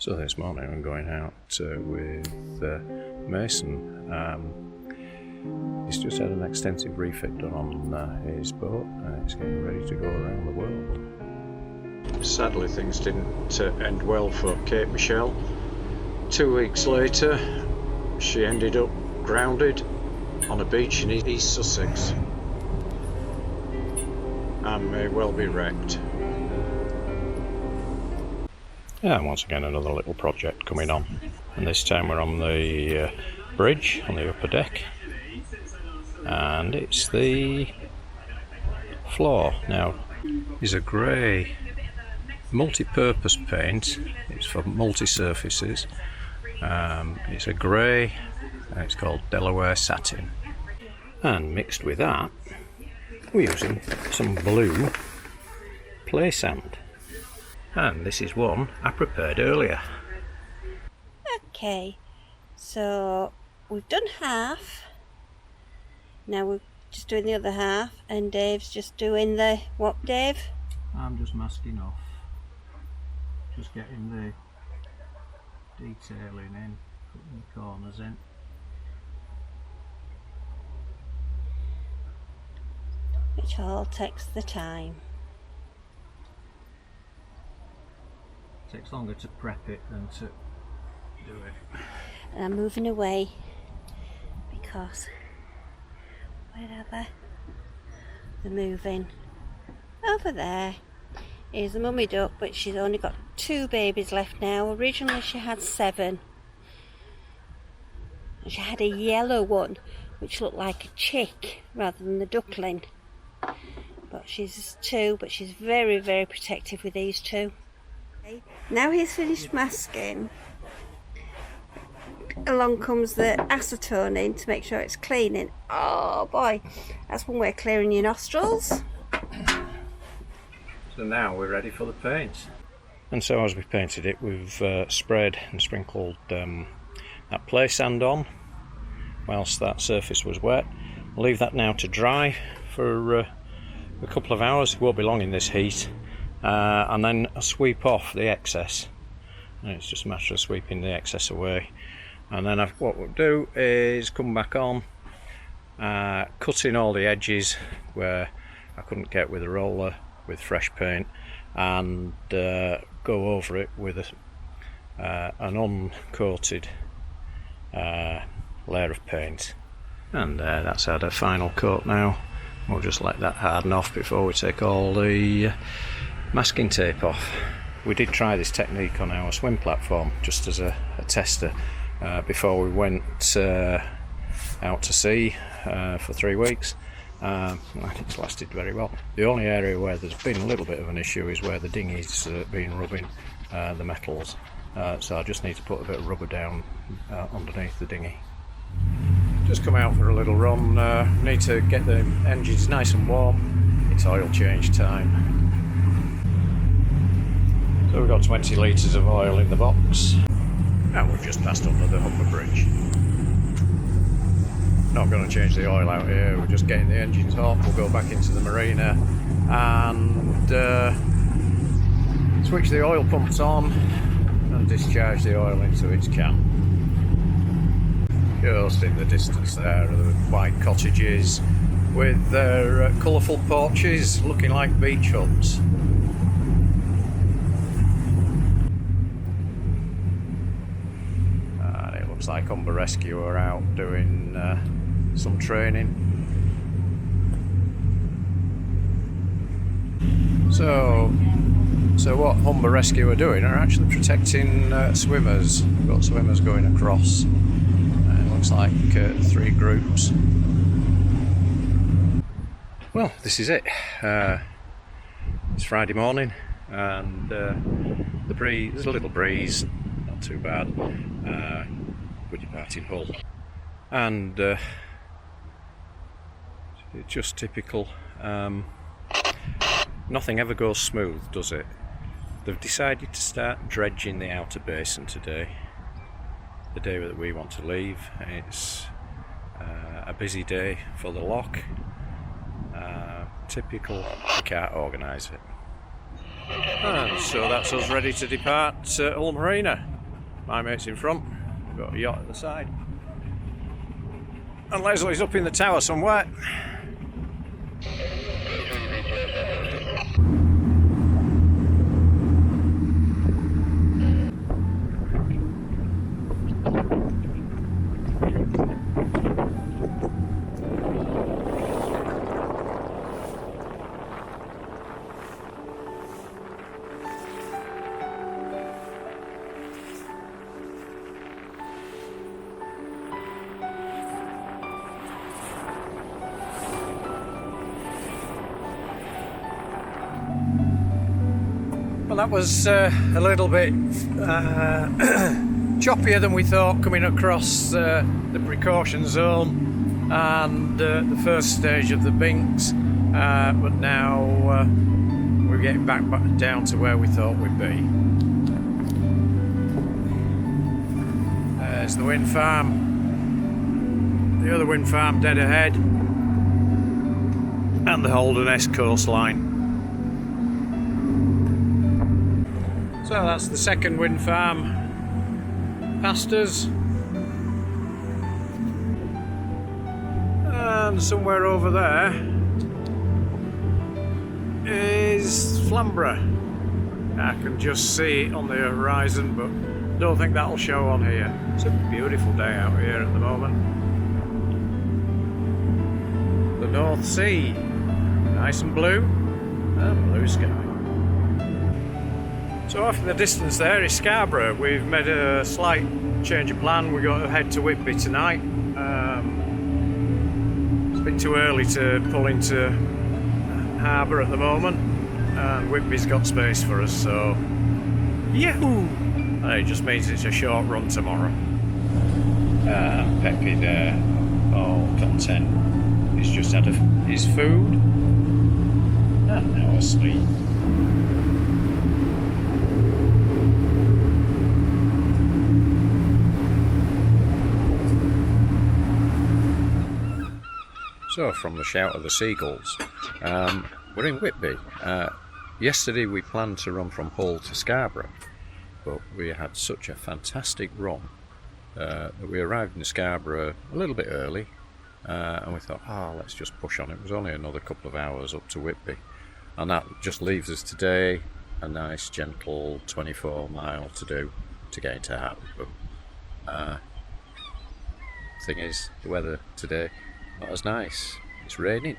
So this morning I'm going out with Mason. He's just had an extensive refit done on his boat and it's getting ready to go around the world. Sadly things didn't end well for Kate Michelle. 2 weeks later she ended up grounded on a beach in East Sussex and may well be wrecked. Yeah, once again another little project coming on, and this time we're on the bridge on the upper deck, and it's the floor. Now, it's a grey multi-purpose paint, it's for multi-surfaces, it's a grey and it's called Delaware satin, and mixed with that we're using some blue play sand. And this is one I prepared earlier. Okay, so we've done half. Now we're just doing the other half, and Dave's just doing the what, Dave? I'm just masking off. Just getting the detailing in, putting the corners in. Which all takes the time. Takes longer to prep it than to do it. And I'm moving away because wherever they're moving over there is the mummy duck, but she's only got 2 babies left now. Originally she had 7. And she had a yellow one which looked like a chick rather than the duckling. But she's 2, but she's very, very protective with these 2. Now he's finished masking, along comes the acetone in to make sure it's cleaning. Oh boy, that's one way of clearing your nostrils. So now we're ready for the paint. And so as we painted it, we've sprayed and sprinkled that play sand on whilst that surface was wet. We'll leave that now to dry for a couple of hours. It won't be long in this heat. And then I'll sweep off the excess, and it's just a matter of sweeping the excess away, and then what we'll do is come back on, cutting all the edges where I couldn't get with a roller with fresh paint, and go over it with an uncoated layer of paint. And that's had a final coat now. We'll just let that harden off before we take all the masking tape off. We did try this technique on our swim platform just as a tester before we went out to sea for 3 weeks, and it's lasted very well. The only area where there's been a little bit of an issue is where the dinghy's been rubbing the metals, so I just need to put a bit of rubber down underneath the dinghy. Just come out for a little run. Need to get the engines nice and warm. It's oil change time. So we've got 20 litres of oil in the box, and we've just passed under the Humber Bridge. Not going to change the oil out here, we're just getting the engines hot. We'll go back into the marina and switch the oil pumps on and discharge the oil into its can. Just in the distance there are the white cottages with their colourful porches looking like beach huts. Looks like Humber Rescue are out doing some training. So what Humber Rescue are doing are actually protecting swimmers. We've got swimmers going across. It looks like 3 groups. Well, this is it. It's Friday morning, and there's a little breeze, not too bad. We're departing Hull, and it's just typical. Nothing ever goes smooth, does it? They've decided to start dredging the outer basin today, the day that we want to leave. It's a busy day for the lock. Typical, we can't organise it. And so that's us ready to depart Hull Marina. My mate's in front. We've got a yacht at the side. And Leslie's up in the tower somewhere. Well, that was a little bit choppier than we thought coming across the precaution zone and the first stage of the Binks, but now we're getting back down to where we thought we'd be. There's the wind farm, the other wind farm dead ahead, and the Holderness coastline. So that's the second wind farm past us. And somewhere over there is Flamborough. I can just see it on the horizon, but don't think that'll show on here. It's a beautiful day out here at the moment. The North Sea, nice and blue, and blue sky. So off in the distance there is Scarborough. We've made a slight change of plan. We're going to head to Whitby tonight. It's a bit too early to pull into harbour at the moment, and Whitby's got space for us, so yahoo! It just means it's a short run tomorrow. Peppy there, all content. He's just had his food and now asleep. So, from the shout of the seagulls, we're in Whitby. Yesterday we planned to run from Hull to Scarborough, but we had such a fantastic run that we arrived in Scarborough a little bit early, and we thought, let's just push on. It was only another couple of hours up to Whitby, and that just leaves us today a nice gentle 24 mile to do to get into Hartlepool. Thing is, the weather today not as nice. It's raining,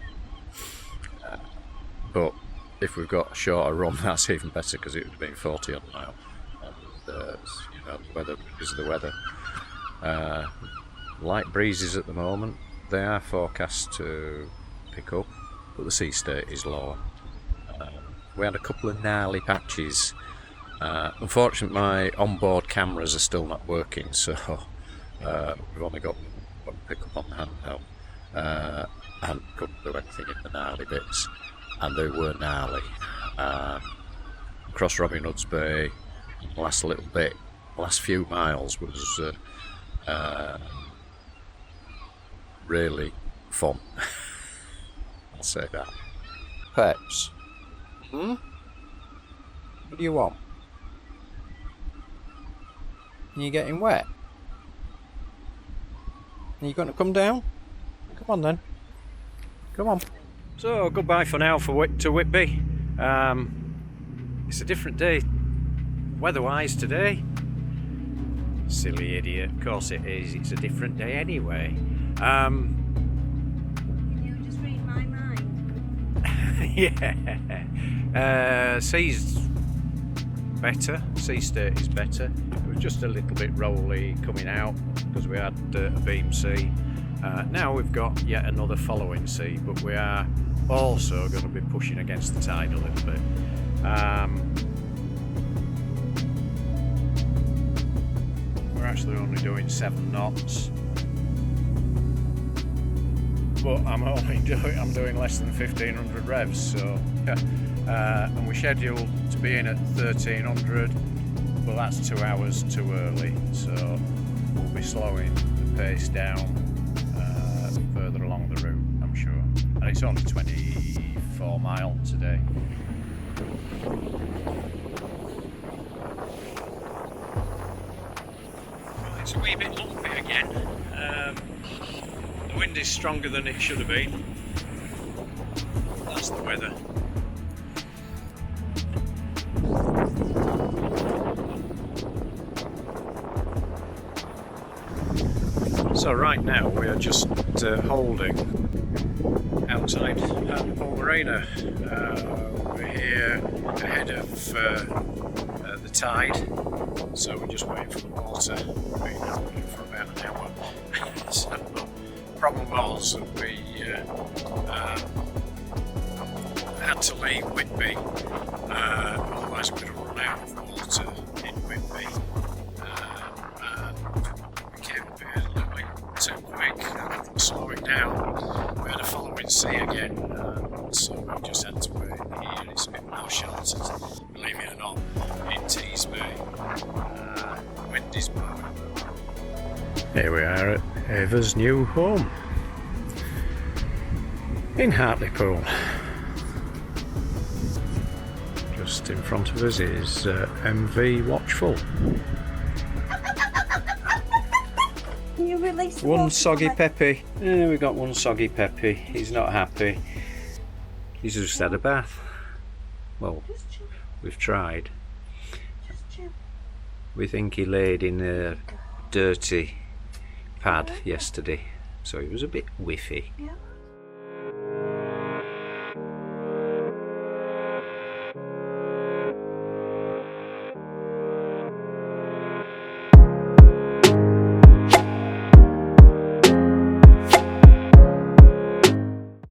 but if we've got a shorter run, that's even better, because it would have been 40 odd mile, and the weather is the weather. Light breezes at the moment. They are forecast to pick up, but the sea state is lower. We had a couple of gnarly patches. Unfortunately, my onboard cameras are still not working, so we've only got one pick up on the handheld. And couldn't do anything in the gnarly bits, and they were gnarly. Across Robin Hood's Bay, the last little bit, the last few miles was really fun. I'll say that. Peps, what do you want? Are you getting wet? Are you going to come down? Come on then. Come on. So goodbye for now to Whitby. It's a different day weather-wise today. Silly idiot. Of course it is. It's a different day anyway. Can you just read my mind? Yeah. Sea's better. Sea state is better. It was just a little bit rolly coming out because we had a beam sea. Now we've got yet another following sea, but we are also going to be pushing against the tide a little bit. We're actually only doing 7 knots, but I'm doing less than 1500 revs, so and we're scheduled to be in at 1300, but that's 2 hours too early, so we'll be slowing the pace down further along the route, I'm sure. And it's only 24 mile today. It's a wee bit lumpy again. The wind is stronger than it should have been. That's the weather. So right now we are just holding outside Hartlepool Marina. We're here ahead of the tide, so we're just waiting for the water. We've been holding for about an hour. So the problem was that we had to leave Whitby, otherwise we would have run out of water in Whitby. Too quick, slowing down. We had a following sea again, so we just had to wait here. It's a bit more sheltered, believe it or not, in Teesby. Wind is blowing. Here we are at Ava's new home in Hartlepool. Just in front of us is MV Watchful. One soggy Peppy. Yeah, we got one soggy Peppy. He's not happy. He's just had a bath. Well, we've tried. We think he laid in a dirty pad yesterday, so he was a bit whiffy.